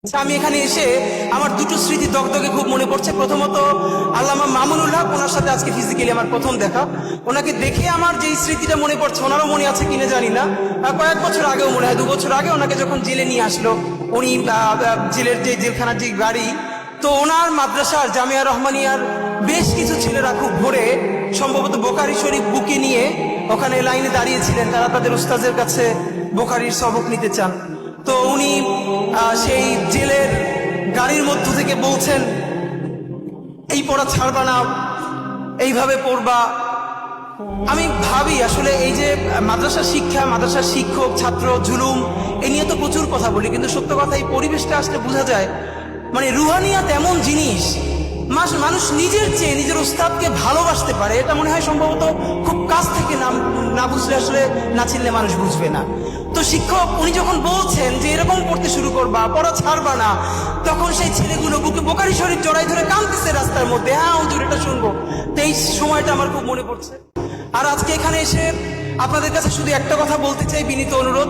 আমি এখানে এসে আমার দুটো স্মৃতি দগদগে খুব মনে পড়ছে। প্রথমত আল্লামা মামুনুল হক, ওনার সাথে আজকে ফিজিক্যালি আমার প্রথম দেখা। ওনাকে দেখে আমার যে স্মৃতিটা মনে পড়ছে, ওনারও মনে আছে কিনা জানি না, কয়েক বছর আগেও মনে হয় 2 বছর আগে ওনাকে যখন জেলে নিয়ে আসলো, উনি জেলের যে জেলখানার যে গাড়ি, তো ওনার মাদ্রাসার জামিয়া রহমানিয়ার বেশ কিছু ছেলেরা খুব ভোরে সম্ভবত বোখারি শরীফ বুকে নিয়ে ওখানে লাইনে দাঁড়িয়েছিলেন, তারা তাদের উস্তাদের কাছে বোখারির সবক নিতে চান। তো উনি সেই জেলের গাড়ির মধ্য থেকে বলছেন, এই পড়া ছাড়বা না, এইভাবে পড়বা। আমি ভাবি আসলে এই যে মাদ্রাসা শিক্ষা, মাদ্রাসার শিক্ষক ছাত্র জুলুম, এই নিয়ে তো প্রচুর কথা বলি, কিন্তু সত্য কথা এই পরিবেশটা আসলে বোঝা যায়, মানে রুহানিয়াত এমন জিনিস, মানুষ নিজের চেয়ে নিজের উস্তাদকে ভালোবাসতে পারে, এটা মনে হয় সম্ভবত খুব কাছ থেকে না বুঝলে আসলে না চিনলে মানুষ বুঝবে না। তো শিক্ষক উনি যখন বলছেন যে এরকম পড়তে শুরু করবা, পড়া ছাড়বা না, তখন সেই ছেলেগুলো বুকে বোখারি শরীফ জড়াই ধরে কাঁদতেছে রাস্তার মধ্যে, হ্যাঁ হুজুর এটা শুনবো। তো এই সময়টা আমার খুব মনে পড়ছে। আর আজকে এখানে এসে আপনাদের কাছে শুধু একটা কথা বলতে চাই, বিনীত অনুরোধ।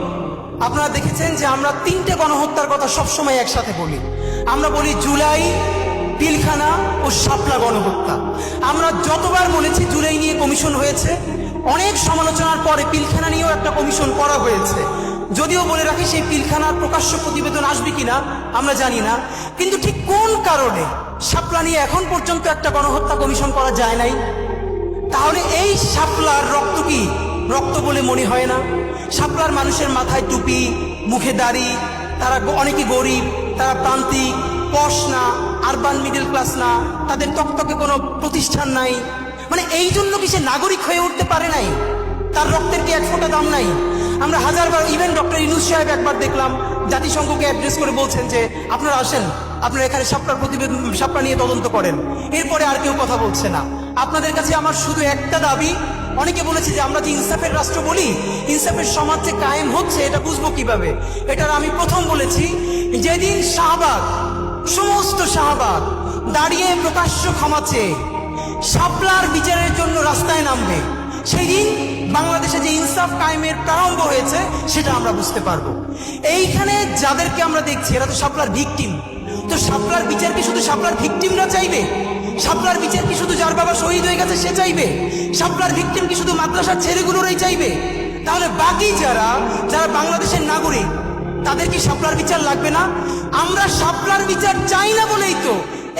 আপনারা দেখেছেন যে আমরা 3টে গণহত্যার কথা সবসময় একসাথে বলি। আমরা বলি জুলাই, পিলখানা ও শাপলা গণহত্যা। আমরা যতবার বলেছি জুলাই নিয়ে কমিশন হয়েছে, অনেক সমালোচনার পরে পিলখানা নিয়েও একটা কমিশন করা হয়েছে। যদিও বলে রাখি সেই পিলখানার প্রকাশ্য প্রতিবেদন আসবে কিনা আমরা জানি না, কিন্তু ঠিক কোন কারণে শাপলা নিয়ে এখন পর্যন্ত একটা গণহত্যা কমিশন করা যায় নাই? তাহলে এই শাপলার রক্ত কি রক্ত বলে মনে হয় না? শাপলার মানুষের মাথায় টুপি, মুখে দাড়ি, তারা অনেকে গরিব, তারা প্রান্তিক, পশ না, আরবান মিডল ক্লাস না, তাদের তকতকে কোনো প্রতিষ্ঠান নাই, মানে এই জন্য কি সে নাগরিক হয়ে উঠতে পারে নাই? তার রক্তের কি 1 ফোঁটা দাম নাই? আমরা হাজারবার, ইভেন ডক্টর ইউনূস সাহেব একবার দেখলাম জাতিসংঘকে অ্যাড্রেস করে বলছেন যে আপনারা আসেন, আপনারা এখানে শাপলার প্রতিবেদন, শাপলা নিয়ে তদন্ত করেন। এরপরে আর কেউ কথা বলছে না। আপনাদের কাছে আমার শুধু একটা দাবি, অনেকে বলেছে যে আমরা যে ইনসাফের রাষ্ট্র বলি, ইনসাফের সমাজ যে কায়েম হচ্ছে এটা বুঝবো কিভাবে? এটার আমি প্রথম বলেছি, যেদিন শাহবাগ, সমস্ত শাহবাগ দাঁড়িয়ে প্রকাশ্য ক্ষমা চেয়ে শাপলার বিচারের জন্য রাস্তায় নামবে, সেই দিন বাংলাদেশে যে ইনসাফ কায়েমের প্রারম্ভ হয়েছে সেটা আমরা বুঝতে পারবো। এইখানে যাদেরকে আমরা দেখছি এরা তো শাপলার ভিকটিম। তো শাপলার বিচার কি শুধু শাপলার ভিকটিমরা চাইবে? শাপলার বিচার কি শুধু যার বাবা শহীদ হয়ে গেছে সে চাইবে? শাপলার ভিকটিম কি শুধু মাদ্রাসার ছেলেগুলোরই চাইবে? তাহলে বাকি যারা বাংলাদেশের নাগরিক, তাদের কি শাপলার বিচার লাগবে না? আমরা শাপলার বিচার চাই না বলেই তো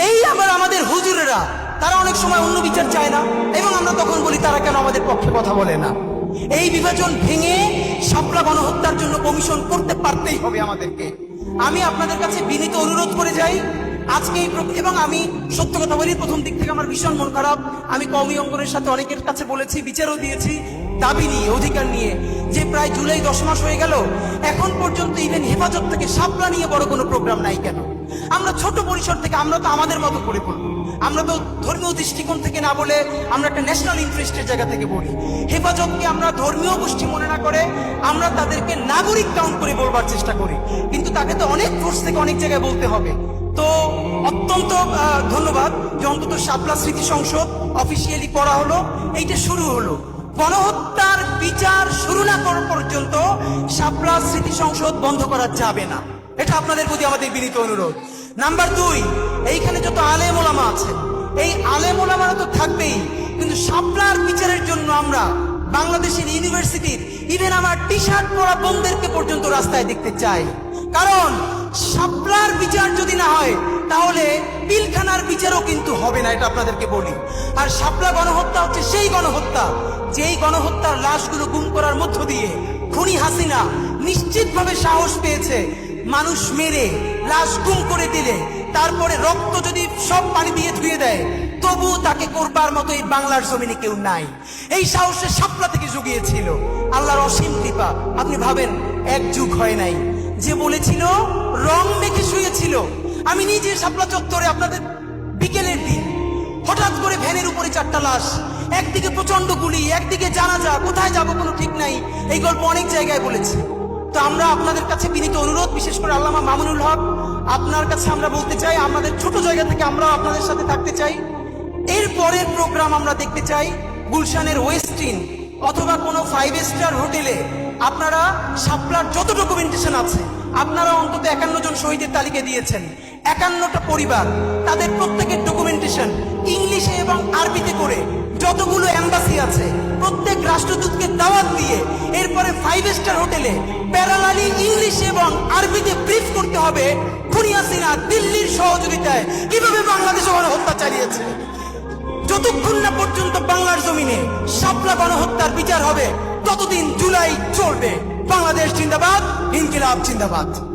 এই আবার আমাদের হুজুরেরা, তারা অনেক সময় অন্য বিচার চায় না, এবং আমরা তখন বলি তারা কেন আমাদের পক্ষে কথা বলে না? এই বিভাজন ভেঙে শাপলা গণহত্যার জন্য কমিশন করতে পারতেই হবে আমাদেরকে। আমি আপনাদের কাছে বিনীত অনুরোধ করে যাই আজকে, এবং আমি সত্য কথা বলি, প্রথম দিক থেকে আমার ভীষণ মন খারাপ। আমি কওমি অঙ্গনের সাথে অনেকের কাছে বলেছি, বিচারও দিয়েছি, দাবি নিয়ে, অধিকার নিয়ে, যে প্রায় জুলাই 10 মাস হয়ে গেল, এখন পর্যন্ত ইভেন হেফাজত থেকে শাপলা নিয়ে বড় কোনো প্রোগ্রাম নাই কেন? আমরা ছোট পরিসর থেকে, আমরা তো আমাদের মতো করে বলবো, আমরা তো ধর্মীয় দৃষ্টিকোণ থেকে না বলে আমরা একটা ন্যাশনাল ইন্টারেস্টের জায়গা থেকে বলি। হেফাজতকে আমরা ধর্মীয় গোষ্ঠী মনে না করে আমরা তাদেরকে নাগরিক কাউন্ট করে বলবার চেষ্টা করি, কিন্তু তাকে তো অনেক ফোর্স থেকে অনেক জায়গায় বলতে হবে। তো অত্যন্ত ধন্যবাদ যে অন্তত শাপলা স্মৃতি সংসদ অফিসিয়ালি করা হলো, এইটা শুরু হলো। গণহত্যার বিচার শুরু না করা পর্যন্ত শাপলা স্মৃতি সংসদ বন্ধ করা যাবে না, এটা আপনাদের প্রতি আমাদের বিনীত অনুরোধ। নাম্বার 2, এইখানে যত আলেম ওলামা আছে, এই আলেম ওলামারা তো থাকবেই, কিন্তু শাপলার বিচারের জন্য আমরা বাংলাদেশের ইউনিভার্সিটির, ইভেন আমার টি শার্ট পরা বোনদেরকে পর্যন্ত রাস্তায় দেখতে চাই। কারণ শাপলার বিচার যদি না হয় তাহলে পিলখানার বিচারও কিন্তু হবে না, এটা আপনাদেরকে বলি। আর শাপলা গণহত্যা হচ্ছে সেই গণহত্যা, যেই গণহত্যার লাশগুলো গুম করার মধ্য দিয়ে খুনি হাসিনা নিশ্চিতভাবে সাহস পেয়েছে মানুষ মেরে লাশ গুম করে দিলে তারপরে রক্ত যদি সব পানি দিয়ে ধুয়ে দেয়, তবু তাকে করবার মতো এই বাংলার জমিনে কেউ নাই। এই সাহসে শাপলা থেকে জুগিয়েছিল আল্লাহর অসীম কৃপা। আপনি ভাবেন 1 যুগ হয় নাই, যে বলেছিল রং মেখে শুয়েছিল। আমি নিজে শাপলা চত্বরে, আপনাদের বিকেলের দিন, হঠাৎ করে ভ্যানের উপরে 4টা লাশ, একদিকে প্রচন্ড গুলি, একদিকে জানাজা, কোথায় যাব কোনো ঠিক নাই। এই গল্প অনেক জায়গায় বলেছি। তো আমরা আপনাদের কাছে বিনীত অনুরোধ, বিশেষ করে আল্লামা মামুনুল হক, আপনার কাছে আমরা বলতে চাই, আমাদের ছোট জায়গা থেকে আমরা আপনাদের সাথে থাকতে চাই। এর পরের প্রোগ্রাম আমরা দেখতে চাই গুলশানের ওয়েস্টিন অথবা কোনো 5 স্টার হোটেলে আপনারা শাপলার যত ডকুমেন্টেশন আছে আপনারা অন্তত 51 জন শহীদের তালিকা দিয়েছেন, 51টা পরিবার, তাদের প্রত্যেকের ডকুমেন্টেশন ইংলিশে এবং আরবিতে করে যতগুলো এম্বাসি আছে প্রত্যেক রাষ্ট্রদূতকে দাওয়াত দিয়ে এরপরে 5 স্টার হোটেলে প্যারালালি ইংলিশ এবং আরবিতে ব্রিফ করতে হবে খুনি হাসিনা দিল্লির সহযোগিতায় কিভাবে বাংলাদেশে গণহত্যা চালিয়েছে। যতক্ষণ না পর্যন্ত বাংলার জমিনে শাপলা গণহত্যার বিচার হবে ততদিন জুলাই চলবে। বাংলাদেশ জিন্দাবাদ, ইনকিলাব জিন্দাবাদ।